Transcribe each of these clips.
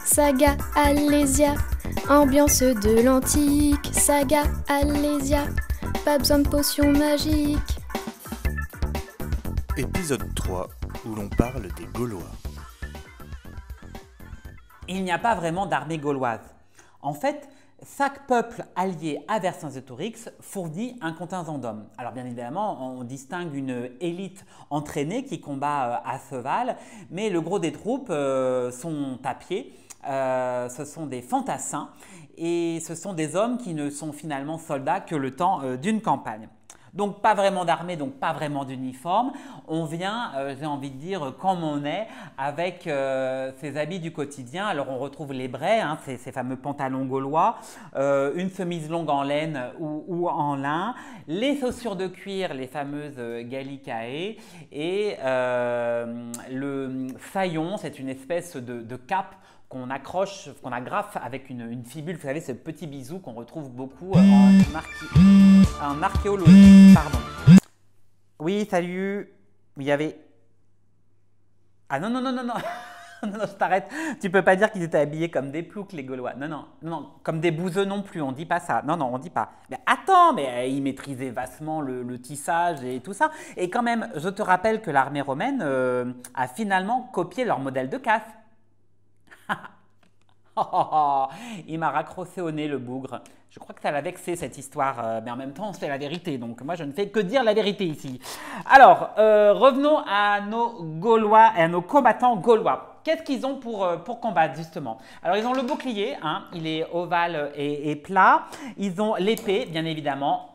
saga Alésia, ambiance de l'antique, saga Alésia, pas besoin de potions magiques. Épisode 3, où l'on parle des Gaulois. Il n'y a pas vraiment d'armée gauloise. En fait, chaque peuple allié à Vercingétorix fournit un contingent d'hommes. Alors bien évidemment, on distingue une élite entraînée qui combat à cheval, mais le gros des troupes sont à pied. Ce sont des fantassins et ce sont des hommes qui ne sont finalement soldats que le temps d'une campagne. Donc pas vraiment d'armée, donc pas vraiment d'uniforme. On vient, j'ai envie de dire, comme on est, avec ses habits du quotidien. Alors on retrouve les braies, hein, ces fameux pantalons gaulois, une chemise longue en laine ou en lin, les chaussures de cuir, les fameuses gallicae, et le saillon, c'est une espèce de cape qu'on accroche, qu'on agrafe avec une fibule, vous savez, ce petit bisou qu'on retrouve beaucoup en archéologie. Pardon. Oui, salut. Il y avait... Ah non, non, non, non, non. Non, je t'arrête. Tu peux pas dire qu'ils étaient habillés comme des ploucs, les Gaulois. Non, non, non, comme des bouseux non plus. On dit pas ça. Non, non, on dit pas. Mais attends, mais ils maîtrisaient vastement le tissage et tout ça. Et quand même, je te rappelle que l'armée romaine a finalement copié leur modèle de casque. Il m'a raccroché au nez, le bougre. Je crois que ça l'a vexé, cette histoire, mais en même temps, c'est la vérité. Donc moi, je ne fais que dire la vérité ici. Alors, revenons à nos Gaulois et à nos combattants gaulois. Qu'est-ce qu'ils ont pour combattre, justement? Alors, ils ont le bouclier, hein, il est ovale et plat. Ils ont l'épée, bien évidemment.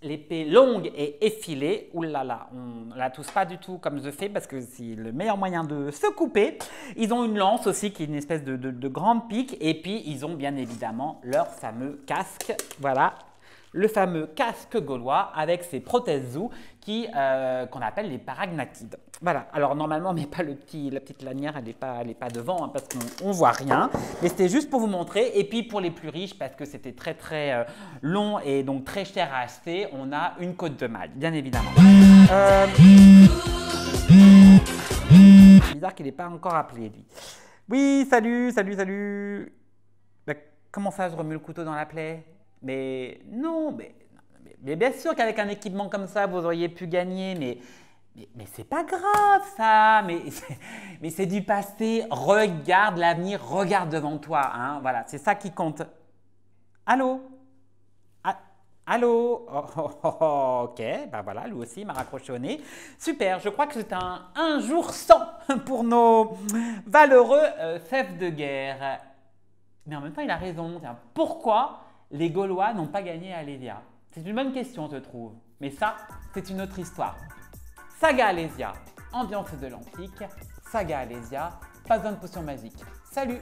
L'épée longue et effilée. Ouh là là, on ne la touche pas du tout comme je fais parce que c'est le meilleur moyen de se couper. Ils ont une lance aussi qui est une espèce de grande pique. Et puis, ils ont bien évidemment leur fameux casque. Voilà, le fameux casque gaulois avec ses prothèses qu'on appelle les paragnathides. Voilà, alors normalement, mais pas la petite lanière, elle n'est pas devant hein, parce qu'on ne voit rien. Mais c'était juste pour vous montrer. Et puis pour les plus riches, parce que c'était très très long et donc très cher à acheter, on a une côte de maille, bien évidemment. C'est bizarre qu'il n'ait pas encore appelé, lui. Oui, salut, salut, salut. Ben, comment ça, je remue le couteau dans la plaie? Mais non, mais bien sûr qu'avec un équipement comme ça, vous auriez pu gagner, mais c'est pas grave ça, mais c'est du passé, regarde l'avenir, regarde devant toi, hein, voilà, c'est ça qui compte. Allô? Allô? Ok, ben voilà, lui aussi m'a raccroché au nez. Super, je crois que c'est un jour sans pour nos valeureux chefs de guerre. Mais en même temps, il a raison, tiens, pourquoi les Gaulois n'ont pas gagné à Alésia? C'est une bonne question, je trouve. Mais ça, c'est une autre histoire. Saga Alésia, ambiance de l'antique. Saga Alésia, pas besoin de potion magique. Salut!